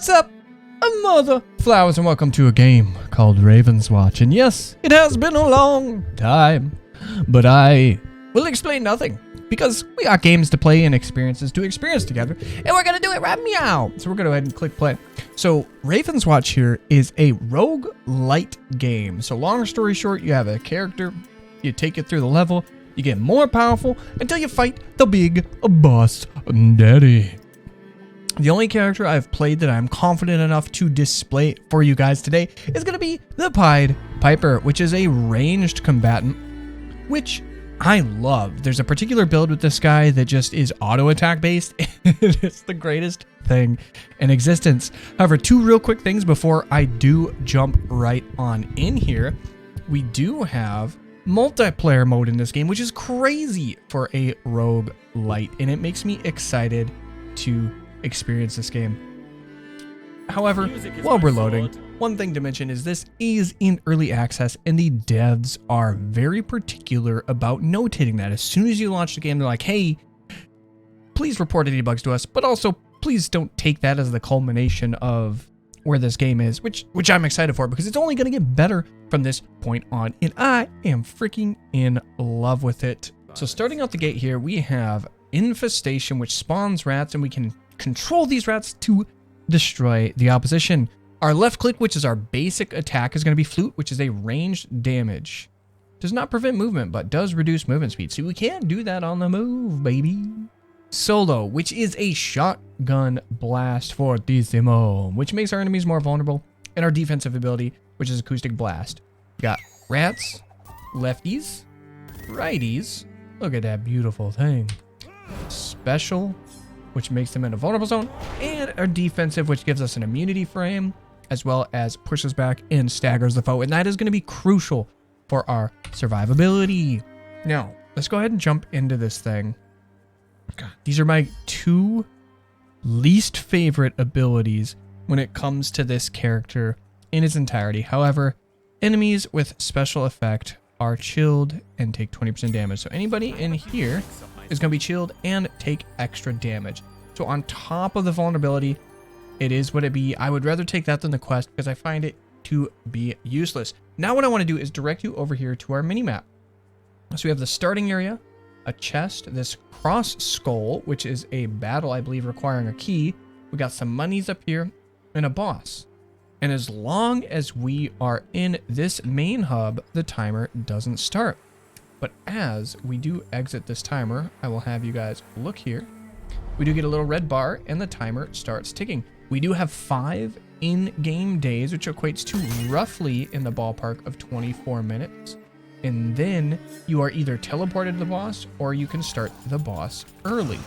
What's up, mother flowers, and welcome to a game called Ravenswatch. And yes, it has been a long time, but I will explain nothing because we got games to play and experiences to experience together, and we're gonna do it right meow. So we're gonna go ahead and click play. So Ravenswatch here is a roguelite game. So long story short, you have a character, you take it through the level, you get more powerful until you fight the big boss daddy. The only character I've played that I'm confident enough to display for you guys today is going to be the Pieper, which is a ranged combatant, which I love. There's a particular build with this guy that just is auto attack based. It's the greatest thing in existence. However, two real quick things before I do jump right on in here. We do have multiplayer mode in this game, which is crazy for a roguelite, and it makes me excited to experience this game. However, while we're loading, one thing to mention is this is in early access, and the devs are very particular about notating that. As soon as you launch the game, they're like, hey, please report any bugs to us, but also please don't take that as the culmination of where this game is, which I'm excited for because it's only going to get better from this point on, and I am freaking in love with it. So starting out the gate here, we have Infestation, which spawns rats, and we can control these rats to destroy the opposition. Our left click, which is our basic attack, is going to be Flute, which is a ranged damage. Does not prevent movement, but does reduce movement speed. So we can do that on the move, baby. Solo, which is a shotgun blast fortissimo, which makes our enemies more vulnerable. And our defensive ability, which is acoustic blast. We got rats, lefties, righties. Look at that beautiful thing. Special, which makes them in a vulnerable zone, and our defensive, which gives us an immunity frame, as well as pushes back and staggers the foe, and that is going to be crucial for our survivability. Now, let's go ahead and jump into this thing. God, these are my two least favorite abilities when it comes to this character in its entirety. However, enemies with special effect are chilled and take 20% damage. So anybody in here is going to be chilled and take extra damage. So on top of the vulnerability, it is what it be. I would rather take that than the quest because I find it to be useless. Now what I want to do is direct you over here to our mini-map. So we have the starting area, a chest, this cross skull, which is a battle, I believe, requiring a key. We got some monies up here and a boss. And as long as we are in this main hub, the timer doesn't start. But as we do exit this timer, I will have you guys look here. We do get a little red bar and the timer starts ticking. We do have 5 in-game days, which equates to roughly in the ballpark of 24 minutes. And then you are either teleported to the boss or you can start the boss early.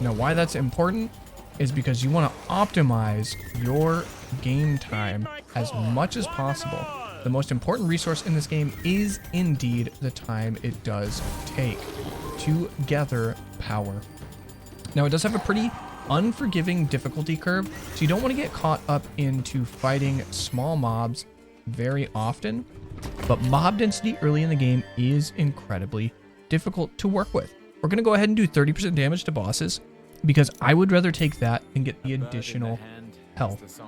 Now, why that's important is because you want to optimize your game time as much as possible. The most important resource in this game is indeed the time it does take to gather power. Now, it does have a pretty unforgiving difficulty curve, so you don't want to get caught up into fighting small mobs very often, but mob density early in the game is incredibly difficult to work with. We're going to go ahead and do 30% damage to bosses because I would rather take that and get the additional health.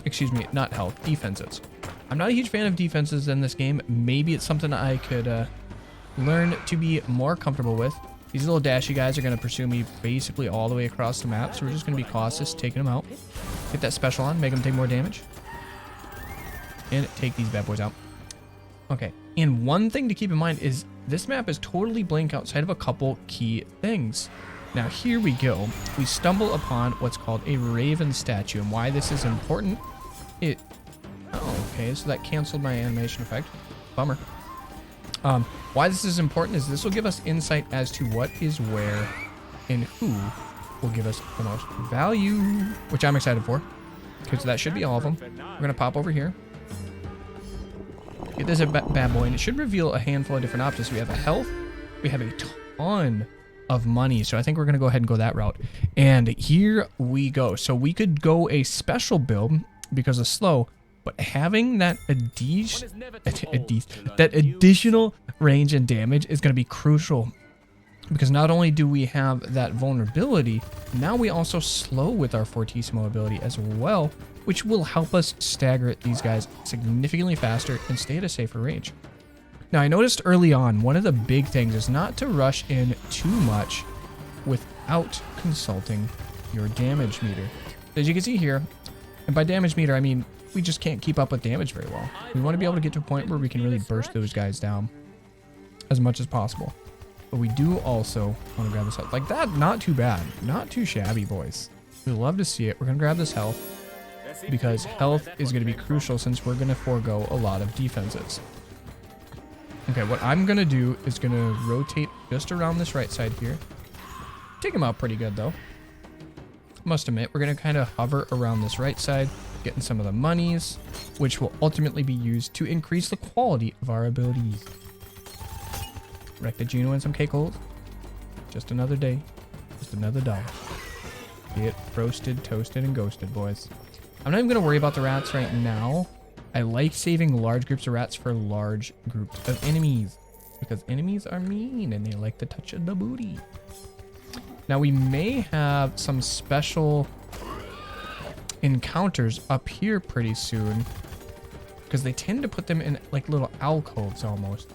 Excuse me, not health, defenses. I'm not a huge fan of defenses in this game. Maybe it's something I could learn to be more comfortable with. These little dashy guys are going to pursue me basically all the way across the map, so we're just going to be cautious, taking them out. Get that special on, make them take more damage. And take these bad boys out. Okay, and one thing to keep in mind is this map is totally blank outside of a couple key things. Now here we go. We stumble upon what's called a raven statue, and why this is important, oh, okay, so that canceled my animation effect. Bummer. Why this is important is this will give us insight as to what is where and who will give us the most value, which I'm excited for, because that should be all of them. We're gonna pop over here. Get this bad boy, and it should reveal a handful of different options. We have a health, we have a ton of money, so I think we're gonna go ahead and go that route. And here we go. So we could go a special build because of slow, but having that additional range and damage is going to be crucial Because not only do we have that vulnerability, now we also slow with our Fortissimo ability as well, which will help us stagger these guys significantly faster and stay at a safer range. Now, I noticed early on, one of the big things is not to rush in too much without consulting your damage meter. As you can see here, and by damage meter, I mean we just can't keep up with damage very well. We want to be able to get to a point where we can really burst those guys down as much as possible. But we do also want to grab this health. Like that, not too bad. Not too shabby, boys. We love to see it. We're going to grab this health because health is going to be crucial since we're going to forego a lot of defenses. Okay, what I'm going to do is going to rotate just around this right side here. Take him out pretty good, though. Must admit, we're going to kind of hover around this right side, getting some of the monies, which will ultimately be used to increase the quality of our abilities. Wreck the Geno and some cake holes. Just another day. Just another dollar. Get roasted, toasted, and ghosted, boys. I'm not even going to worry about the rats right now. I like saving large groups of rats for large groups of enemies. Because enemies are mean and they like to touch the booty. Now we may have some special encounters up here pretty soon. Because they tend to put them in like little alcoves almost.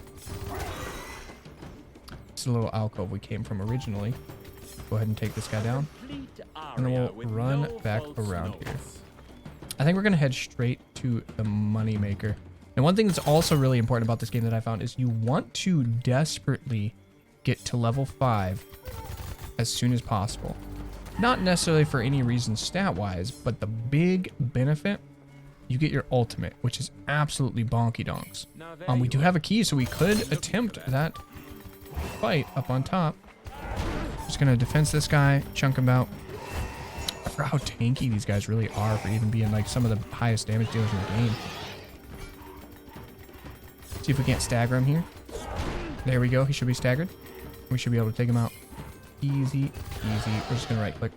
A little alcove we came from originally. Go ahead and take this guy down, and then we'll run back around here. I think we're gonna head straight to the money maker. And one thing that's also really important about this game that I found is you want to desperately get to level 5 as soon as possible. Not necessarily for any reason stat-wise, but the big benefit, you get your ultimate, which is absolutely bonky donks. We do have a key, so we could attempt that fight up on top. Just gonna defense this guy, chunk him out. I forgot how tanky these guys really are for even being like some of the highest damage dealers in the game. See if we can't stagger him here. There we go. He should be staggered. We should be able to take him out. Easy, easy. We're just gonna right click.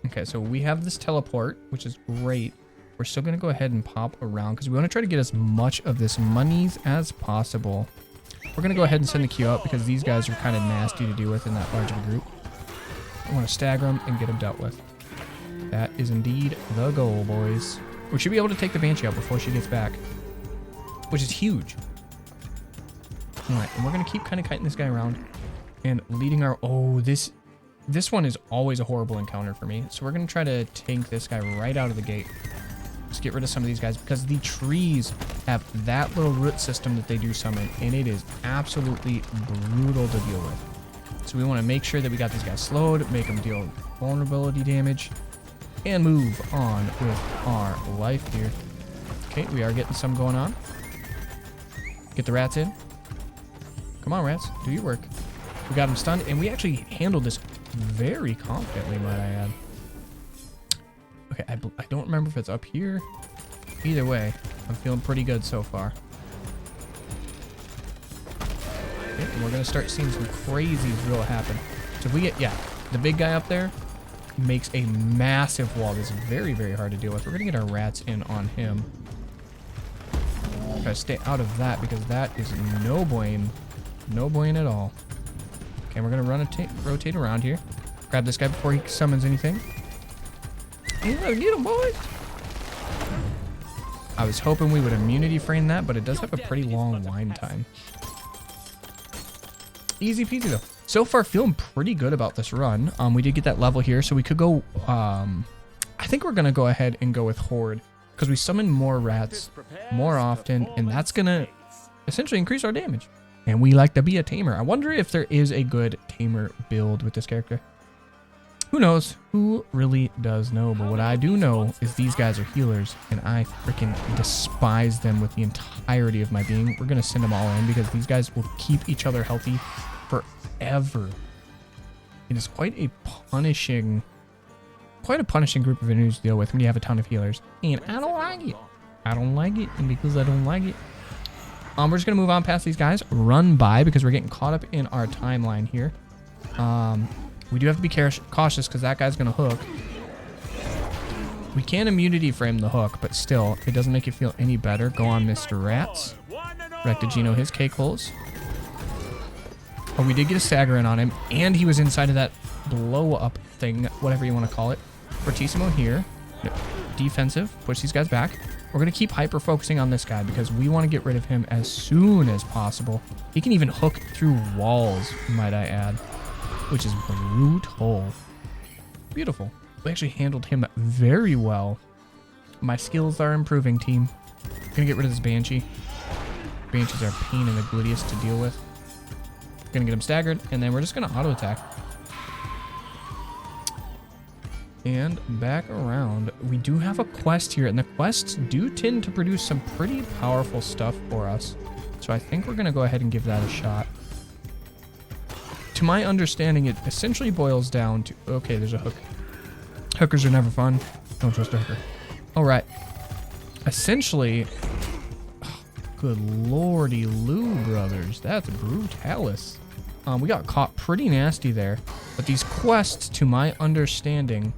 Okay, so we have this teleport, which is great. We're still gonna go ahead and pop around because we want to try to get as much of this monies as possible. We're going to go ahead and send the queue out because these guys are kind of nasty to deal with in that large of a group. I want to stagger them and get them dealt with. That is indeed the goal, boys. We should be able to take the Banshee out before she gets back, which is huge. Alright, and we're going to keep kind of kiting this guy around and leading our... Oh, this one is always a horrible encounter for me. So we're going to try to tank this guy right out of the gate. Let's get rid of some of these guys because the trees have that little root system that they do summon, and it is absolutely brutal to deal with. So we want to make sure that we got these guys slowed, make them deal vulnerability damage, and move on with our life here. Okay, we are getting some going on. Get the rats in. Come on, rats, do your work. We got them stunned, and we actually handled this very confidently, might I add. Okay, I don't remember if it's up here. Either way, I'm feeling pretty good so far. Okay, and we're going to start seeing some crazy drill happen. So if we get, yeah, the big guy up there makes a massive wall that's very, very hard to deal with. We're going to get our rats in on him. Try to stay out of that because that is no bueno. No bueno at all. Okay, we're going to rotate around here. Grab this guy before he summons anything. Yeah, get him, boys! I was hoping we would immunity frame that, but it does have a pretty long wind time. Easy peasy, though. So far, feeling pretty good about this run. We did get that level here, so we could go... I think we're going to go ahead and go with Horde, because we summon more rats more often, and that's going to essentially increase our damage. And we like to be a tamer. I wonder if there is a good tamer build with this character. Who knows? Who really does know? But what I do know is these guys are healers, and I freaking despise them with the entirety of my being. We're going to send them all in because these guys will keep each other healthy forever. It is quite a punishing group of enemies to deal with when you have a ton of healers. And I don't like it. I don't like it, and because I don't like it, we're just going to move on past these guys, run by because we're getting caught up in our timeline here. We do have to be cautious because that guy's going to hook. We can immunity frame the hook, but still, it doesn't make you feel any better. Go on, Mr. Rats. Wreck the Geno his cake holes. Oh, we did get a stagger in on him, and he was inside of that blow-up thing, whatever you want to call it. Fortissimo here. Defensive. Push these guys back. We're going to keep hyper-focusing on this guy because we want to get rid of him as soon as possible. He can even hook through walls, might I add, which is brutal. Beautiful. We actually handled him very well. My skills are improving, team. I'm gonna get rid of this Banshee. Banshees are a pain in the gluteus to deal with. Gonna get him staggered, and then we're just gonna auto attack. And back around. We do have a quest here, and the quests do tend to produce some pretty powerful stuff for us. So I think we're gonna go ahead and give that a shot. To my understanding, it essentially boils down to... Okay, there's a hook. Hookers are never fun. Don't trust a hooker. Alright. Essentially... Oh, good lordy Lou, brothers. That's brutalis. We got caught pretty nasty there. But these quests, to my understanding,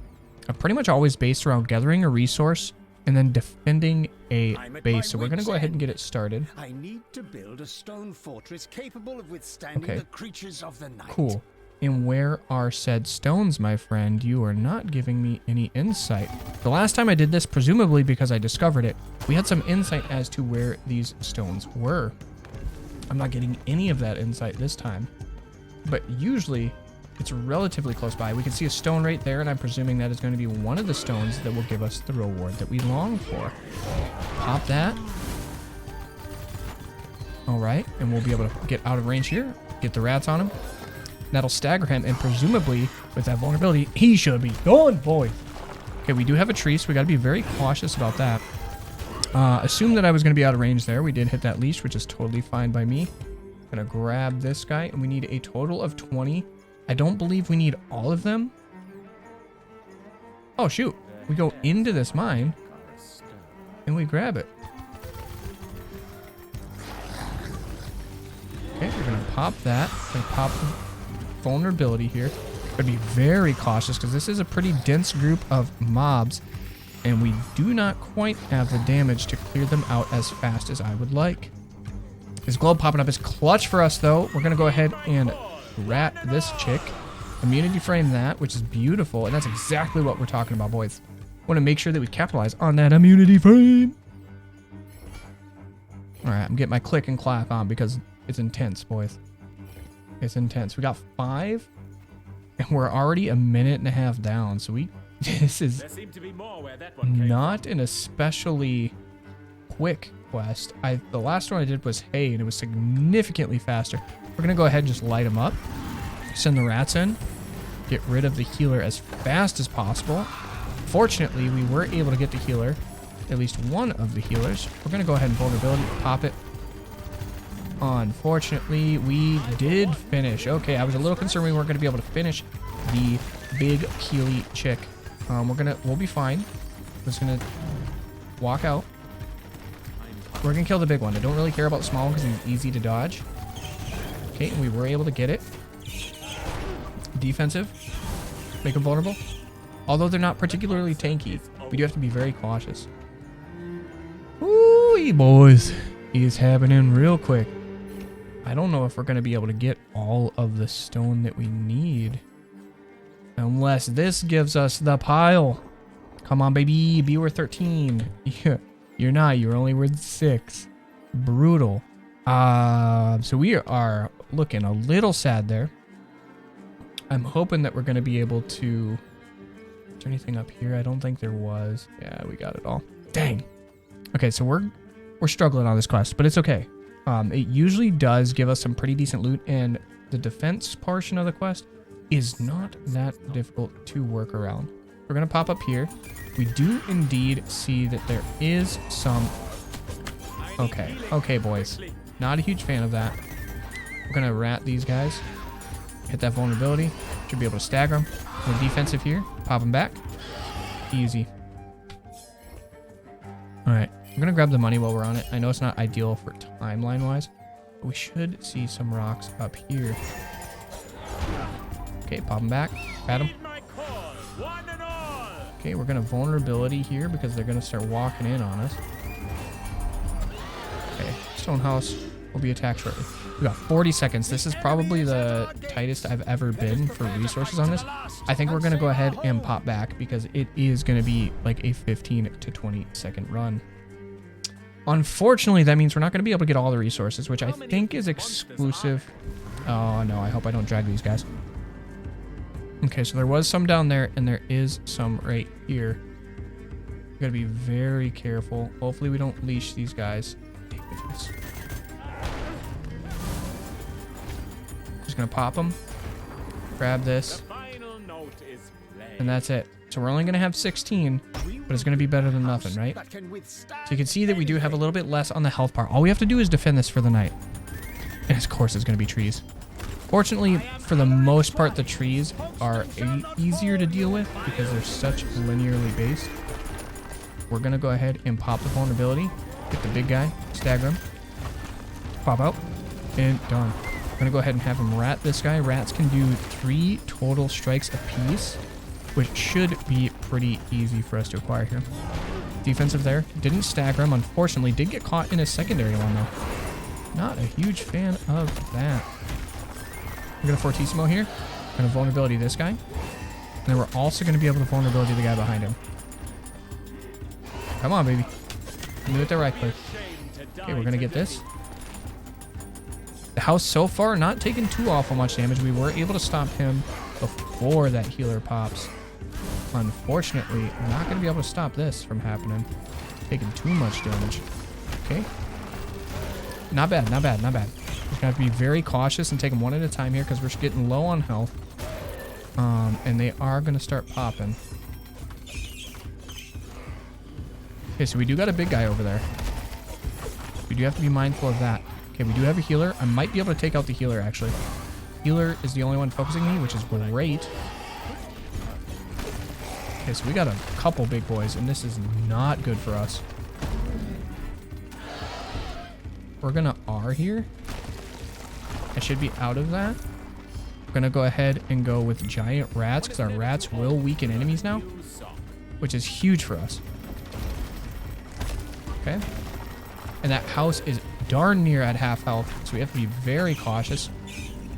are pretty much always based around gathering a resource and then defending a base. So we're going to go ahead and get it started. I need to build a stone fortress capable of withstanding the creatures of the night. Cool. And where are said stones, my friend? You are not giving me any insight. The last time I did this, presumably because I discovered it, we had some insight as to where these stones were. I'm not getting any of that insight this time. But usually, it's relatively close by. We can see a stone right there, and I'm presuming that is going to be one of the stones that will give us the reward that we long for. Pop that. Alright, and we'll be able to get out of range here. Get the rats on him. That'll stagger him, and presumably, with that vulnerability, he should be gone, boy. Okay, we do have a tree, so we got to be very cautious about that. Assume that I was going to be out of range there. We did hit that leash, which is totally fine by me. Gonna grab this guy, and we need a total of 20. I don't believe we need all of them. Oh, shoot. We go into this mine, and we grab it. Okay, we're gonna pop that. We're gonna pop the vulnerability here. Gotta be very cautious because this is a pretty dense group of mobs, and we do not quite have the damage to clear them out as fast as I would like. This globe popping up is clutch for us, though. We're gonna go ahead and rat this chick. Immunity frame that, which is beautiful, and that's exactly what we're talking about, boys. Want to make sure that we capitalize on that immunity frame. All right, I'm getting my click and clap on because it's intense, boys. It's intense. We got 5, and we're already a minute and a half down. So this is not an especially quick quest. The last one I did was hay, and it was significantly faster. We're gonna go ahead and just light them up. Send the rats in. Get rid of the healer as fast as possible. Fortunately, we were able to get the healer. At least one of the healers. We're gonna go ahead and vulnerability, pop it. Unfortunately, we did finish. Okay, I was a little concerned we weren't gonna be able to finish the big peely chick. We'll be fine. We're just gonna walk out. We're gonna kill the big one. I don't really care about the small one because he's easy to dodge. Okay, and we were able to get it. Defensive. Make them vulnerable. Although they're not particularly tanky, we do have to be very cautious. Ooh, boys. It's happening real quick. I don't know if we're going to be able to get all of the stone that we need. Unless this gives us the pile. Come on, baby. Be worth 13. Yeah, you're not. You're only worth 6. Brutal. So we are looking a little sad there. I'm hoping that we're going to be able to... Is there anything up here? I don't think there was. Yeah, we got it all. Dang. Okay, so we're struggling on this quest, but it's okay. It usually does give us some pretty decent loot, and the defense portion of the quest is not that difficult to work around. We're going to pop up here. We do indeed see that there is some... Okay. Okay, boys. Not a huge fan of that. We're going to rat these guys. Hit that vulnerability. Should be able to stagger them. We're defensive here. Pop them back. Easy. Alright. I'm going to grab the money while we're on it. I know it's not ideal for timeline-wise, but we should see some rocks up here. Okay, pop them back. Rat them. Okay, we're going to vulnerability here because they're going to start walking in on us. Okay, stone house. will be attacked shortly. We got 40 seconds. This is probably the tightest I've ever been for resources on this. I think we're going to go ahead and pop back because it is going to be like a 15 to 20 second run. Unfortunately, that means we're not going to be able to get all the resources, which I think is exclusive. Oh, no, I hope I don't drag these guys. Okay, so there was some down there, and there is some right here. We gotta be very careful. Hopefully we don't leash these guys. Just gonna pop them. Grab this. And that's it. So we're only gonna have 16, but it's gonna be better than nothing, right? So you can see that we do have a little bit less on the health bar. All we have to do is defend this for the night. And of course it's gonna be trees. Fortunately, for the most part, the trees are easier to deal with because they're such linearly based. We're going to go ahead and pop the vulnerability. Get the big guy, stagger him, pop out, and done. We're going to go ahead and have him rat this guy. Rats can do 3 total strikes apiece, which should be pretty easy for us to acquire here. Defensive there. Didn't stagger him, unfortunately. Did get caught in a secondary one, though. Not a huge fan of that. We're going to Fortissimo here. We're going to vulnerability this guy. And then we're also going to be able to vulnerability the guy behind him. Come on, baby. Do it the right click. Okay, we're going to get this. The house so far not taking too awful much damage. We were able to stop him before that healer pops. Unfortunately, we're not going to be able to stop this from happening. Taking too much damage. Okay. Not bad, not bad, not bad. We're gonna have to be very cautious and take them one at a time here because we're getting low on health. And they are gonna start popping. Okay, so we do got a big guy over there. We do have to be mindful of that. Okay, we do have a healer. I might be able to take out the healer, actually. Healer is the only one focusing me, which is great. Okay, so we got a couple big boys, and this is not good for us. We're gonna R here. I should be out of that. We're gonna go ahead and go with giant rats because our rats will weaken enemies now, which is huge for us. Okay. And that house is darn near at half health, so we have to be very cautious.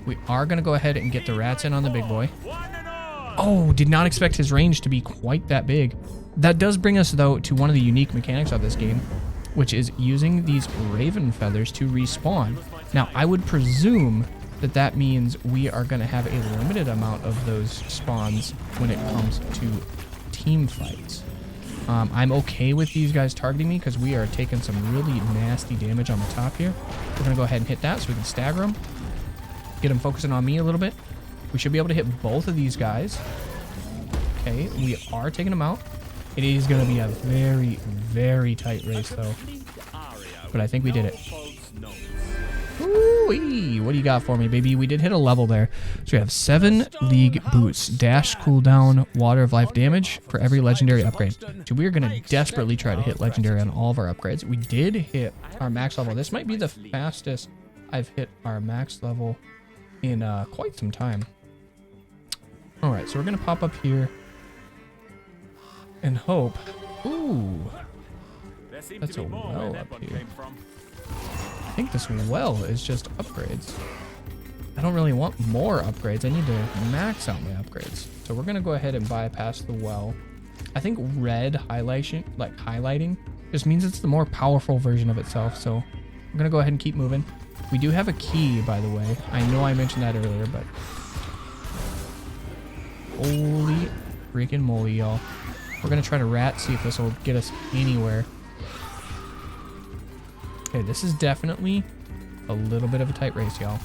We are gonna go ahead and get the rats in on the big boy. Oh, did not expect his range to be quite that big. That does bring us, though, to one of the unique mechanics of this game, which is using these raven feathers to respawn. Now, I would presume that that means we are going to have a limited amount of those spawns when it comes to team fights. I'm okay with these guys targeting me because we are taking some really nasty damage on the top here. We're going to go ahead and hit that so we can stagger them. Get them focusing on me a little bit. We should be able to hit both of these guys. Okay, we are taking them out. It is going to be a very, very tight race, though. But I think we did it. Ooh-wee. What do you got for me, baby? We did hit a level there. So we have 7 league boots. Dash, cooldown, water of life damage for every legendary upgrade. So we are going to desperately try to hit legendary on all of our upgrades. We did hit our max level. This might be the fastest I've hit our max level in quite some time. Alright, so we're going to pop up here and hope. Ooh. That's a well up here. I think this well is just upgrades. I don't really want more upgrades. I need to max out my upgrades. So we're going to go ahead and bypass the well. I think red highlighting just means it's the more powerful version of itself. So we're going to go ahead and keep moving. We do have a key, by the way. I know I mentioned that earlier, but holy freaking moly, y'all. We're going to try to rat, see if this will get us anywhere. Okay, this is definitely a little bit of a tight race, y'all.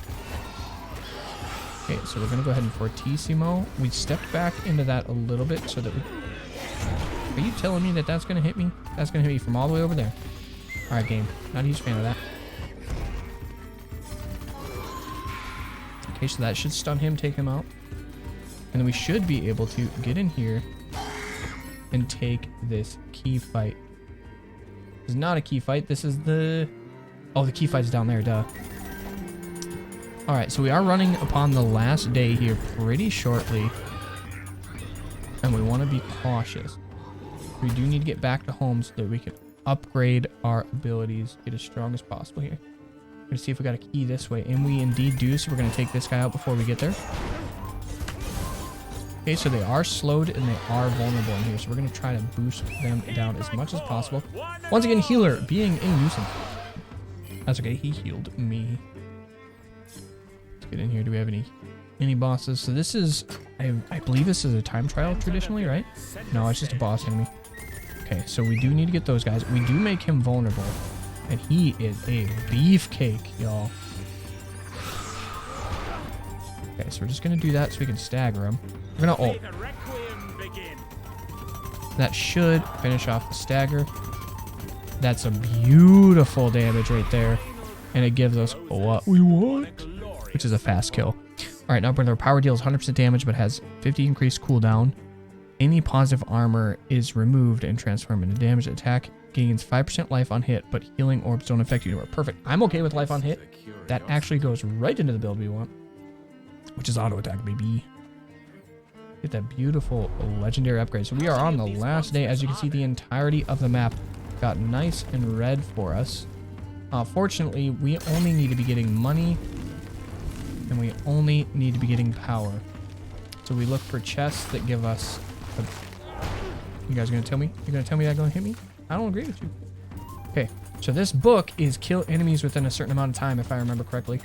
Okay, so we're going to go ahead and Fortissimo. We stepped back into that a little bit so that we... Are you telling me that that's going to hit me? That's going to hit me from all the way over there. All right, game. Not a huge fan of that. Okay, so that should stun him, take him out. And then we should be able to get in here and take this key fight. This is not a key fight. This is the... Oh, the key fight's down there, duh. Alright, so we are running upon the last day here pretty shortly. And we want to be cautious. We do need to get back to home so that we can upgrade our abilities, get as strong as possible here. Gonna see if we got a key this way, and we indeed do, so we're gonna take this guy out before we get there. Okay, so they are slowed and they are vulnerable in here, so we're gonna try to boost them down as much as possible. Once again, healer being a nuisance. That's okay, he healed me. Let's get in here. Do we have any bosses? So this is, I believe this is a time trial traditionally, right? No, it's just a boss enemy. Okay, so we do need to get those guys. We do make him vulnerable, and he is a beefcake, y'all. Okay, so we're just gonna do that so we can stagger him. We're gonna ult. That should finish off the stagger. That's a beautiful damage right there, and it gives us what we want, which is a fast kill. All right, now their power deals 100% damage, but has 50 increased cooldown. Any positive armor is removed and transformed into damage. Attack gains 5% life on hit, but healing orbs don't affect you anymore. Perfect. I'm okay with life on hit. That actually goes right into the build we want, which is auto attack, baby. Get that beautiful legendary upgrade. So we are on the last day. As you can see, the entirety of the map got nice and red for us. Fortunately, we only need to be getting money, and we only need to be getting power. So we look for chests that give us... You guys gonna tell me? You're gonna tell me that gonna hit me? I don't agree with you. Okay, so this book is kill enemies within a certain amount of time, if I remember correctly.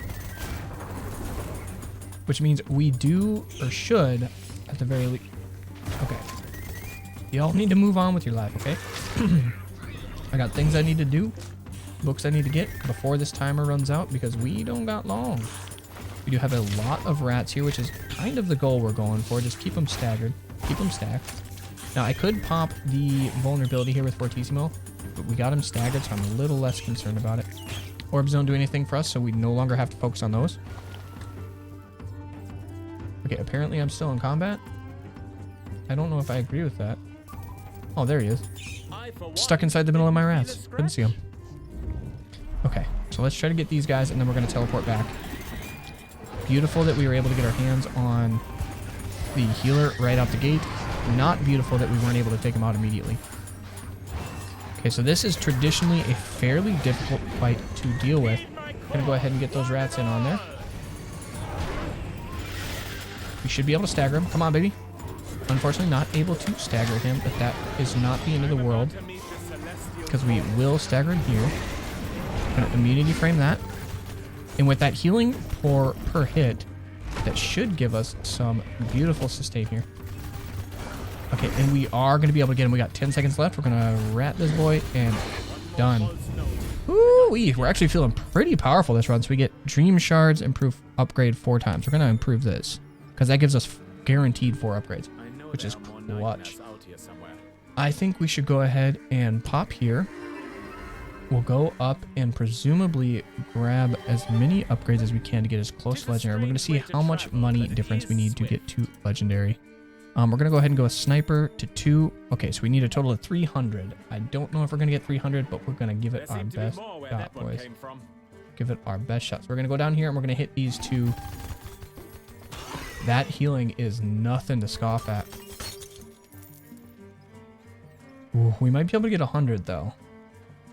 Which means we do, or should, at the very least... Okay. Y'all need to move on with your life, okay? I got things I need to do, books I need to get before this timer runs out, because we don't got long. We do have a lot of rats here, which is kind of the goal we're going for. Just keep them staggered. Keep them stacked. Now, I could pop the vulnerability here with Fortissimo, but we got him staggered, so I'm a little less concerned about it. Orbs don't do anything for us, so we no longer have to focus on those. Okay, apparently I'm still in combat. I don't know if I agree with that. Oh, there he is. Stuck inside the middle of my rats. Couldn't see him. Okay, so let's try to get these guys, and then we're going to teleport back. Beautiful that we were able to get our hands on the healer right out the gate. Not beautiful that we weren't able to take him out immediately. Okay, so this is traditionally a fairly difficult fight to deal with. I'm going to go ahead and get those rats in on there. We should be able to stagger him. Come on, baby. Unfortunately, not able to stagger him, but that is not the end of the world, because we will stagger him here. Gonna immunity frame that. And with that healing per hit, that should give us some beautiful sustain here. Okay, and we are going to be able to get him. We got 10 seconds left. We're going to rat this boy, and done. Ooh-wee. We're actually feeling pretty powerful this run. So we get Dream Shards, improve upgrade 4 times. We're going to improve this, because that gives us guaranteed 4 upgrades, which is clutch. I think we should go ahead and pop here. We'll go up and presumably grab as many upgrades as we can to get as close to legendary. We're going to see how much money difference we need to get to legendary. We're going to go ahead and go a sniper to 2. Okay, so we need a total of 300. I don't know if we're going to get 300, but we're going to give it our best shot, boys. Give it our best shot. So we're going to go down here, and we're going to hit these 2. That healing is nothing to scoff at. Ooh, we might be able to get 100, though.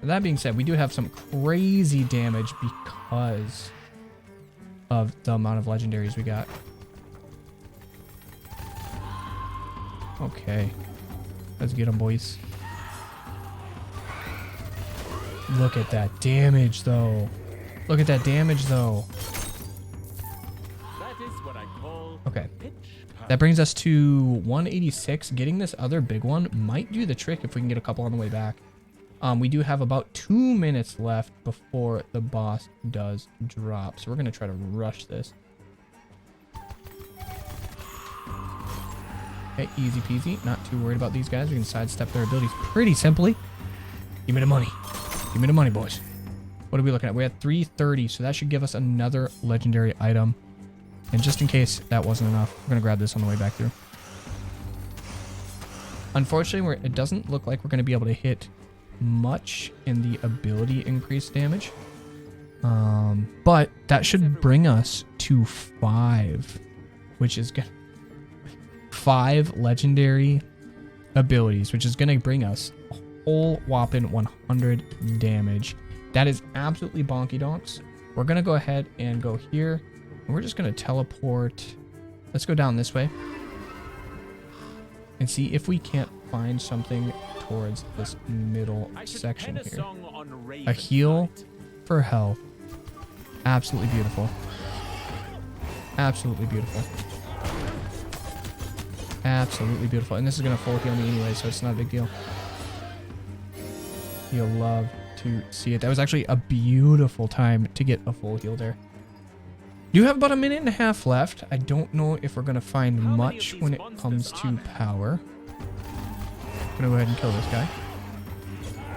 That being said, we do have some crazy damage because of the amount of legendaries we got. Okay. Let's get them, boys. Look at that damage, though. Look at that damage, though. Okay. That brings us to 186. Getting this other big one might do the trick if we can get a couple on the way back. We do have about 2 minutes left before the boss does drop. So we're going to try to rush this. Okay, easy peasy. Not too worried about these guys. We can sidestep their abilities pretty simply. Give me the money. Give me the money, boys. What are we looking at? We're at 330, so that should give us another legendary item. And just in case that wasn't enough, we're going to grab this on the way back through. Unfortunately, it doesn't look like we're going to be able to hit much in the ability increase damage. But that should bring us to 5, which is good. 5 legendary abilities, which is going to bring us a whole whopping 100 damage. That is absolutely bonky donks. We're going to go ahead and go here. And we're just going to teleport. Let's go down this way. And see if we can't find something towards this middle section here. A heal for health. Absolutely beautiful. Absolutely beautiful. Absolutely beautiful. And this is going to full heal me anyway, so it's not a big deal. You'll love to see it. That was actually a beautiful time to get a full heal there. You have about a minute and a half left. I don't know if we're going to find much when it comes to power. I'm going to go ahead and kill this guy.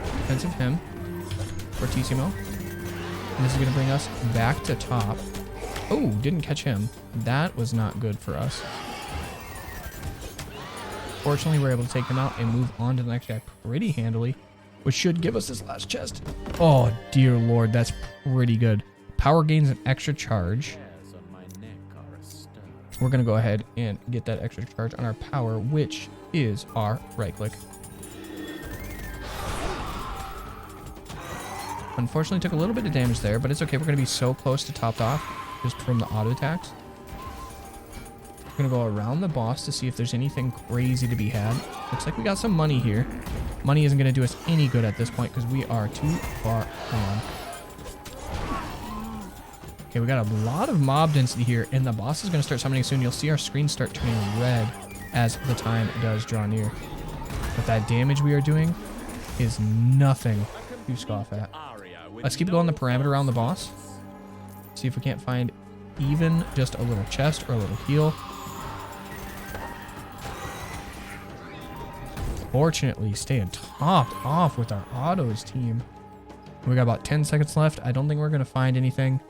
Defensive him. Fortissimo. And this is going to bring us back to top. Oh, didn't catch him. That was not good for us. Fortunately, we're able to take him out and move on to the next guy pretty handily, which should give us this last chest. Oh, dear Lord, that's pretty good. Power gains an extra charge. We're going to go ahead and get that extra charge on our power, which is our right click. Unfortunately, took a little bit of damage there, but it's okay. We're going to be so close to topped off just from the auto attacks. We're going to go around the boss to see if there's anything crazy to be had. Looks like we got some money here. Money isn't going to do us any good at this point because we are too far on. Okay, we got a lot of mob density here, and the boss is going to start summoning soon. You'll see our screen start turning red as the time does draw near. But that damage we are doing is nothing to scoff at. Let's keep going the parameter around the boss. See if we can't find even just a little chest or a little heal. Fortunately, staying topped off with our autos team. We got about 10 seconds left. I don't think we're going to find anything.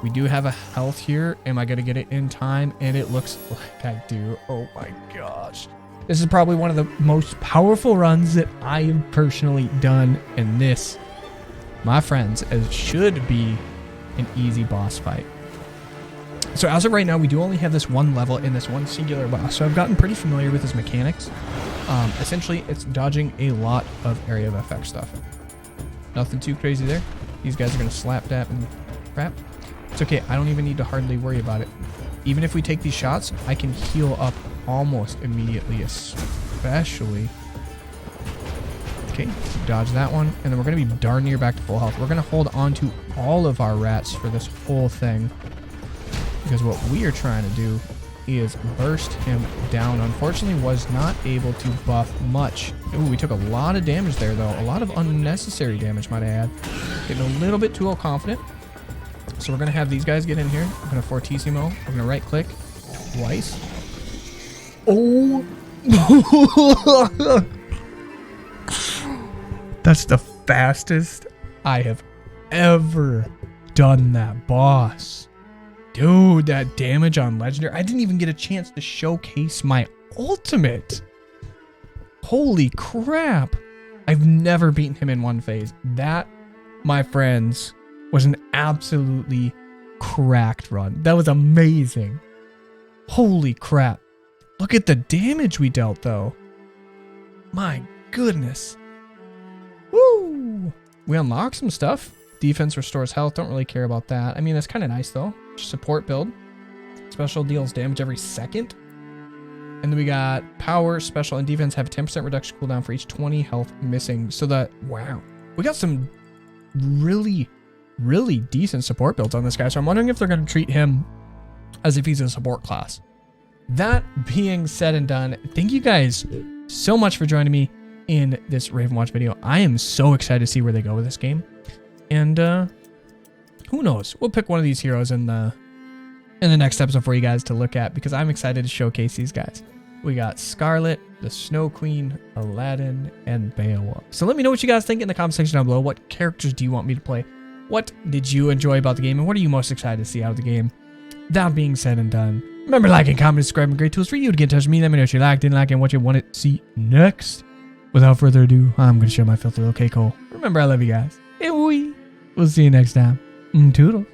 We do have a health here. Am I going to get it in time? And it looks like I do. Oh my gosh. This is probably one of the most powerful runs that I have personally done in this. My friends, it should be an easy boss fight. So as of right now, we do only have this one level in this one singular boss. So I've gotten pretty familiar with his mechanics. Essentially, it's dodging a lot of area of effect stuff. Nothing too crazy there. These guys are going to slap that and crap. It's okay. I don't even need to hardly worry about it. Even if we take these shots, I can heal up almost immediately, especially. Okay, dodge that one. And then we're going to be darn near back to full health. We're going to hold on to all of our rats for this whole thing. Because what we are trying to do is burst him down. Unfortunately, was not able to buff much. Ooh, we took a lot of damage there, though. A lot of unnecessary damage, might I add. Getting a little bit too all-confident. So we're going to have these guys get in here. We're going to Fortissimo. We're going to right-click twice. Oh! That's the fastest I have ever done that boss. Dude, that damage on Legendary. I didn't even get a chance to showcase my ultimate. Holy crap. I've never beaten him in one phase. That, my friends, was an absolutely cracked run. That was amazing. Holy crap. Look at the damage we dealt, though. My goodness. Woo! We unlocked some stuff. Defense restores health. Don't really care about that. I mean, that's kind of nice, though. Support build. Special deals damage every second. And then we got power, special, and defense have a 10% reduction cooldown for each 20 health missing. So that, wow. We got some really, really decent support builds on this guy. So I'm wondering if they're going to treat him as if he's a support class. That being said and done, thank you guys so much for joining me in this Ravenswatch video. I am so excited to see where they go with this game. And who knows? We'll pick one of these heroes in the next episode for you guys to look at, because I'm excited to showcase these guys. We got Scarlet, the Snow Queen, Aladdin, and Beowulf. So let me know what you guys think in the comment section down below. What characters do you want me to play? What did you enjoy about the game, and what are you most excited to see out of the game? That being said and done, remember liking, commenting, subscribing, great tools for you to get in touch with me. Let me know what you liked, didn't like, and what you want to see next. Without further ado, I'm going to show my filthy little cake hole. Remember, I love you guys. And we'll see you next time. Toodles.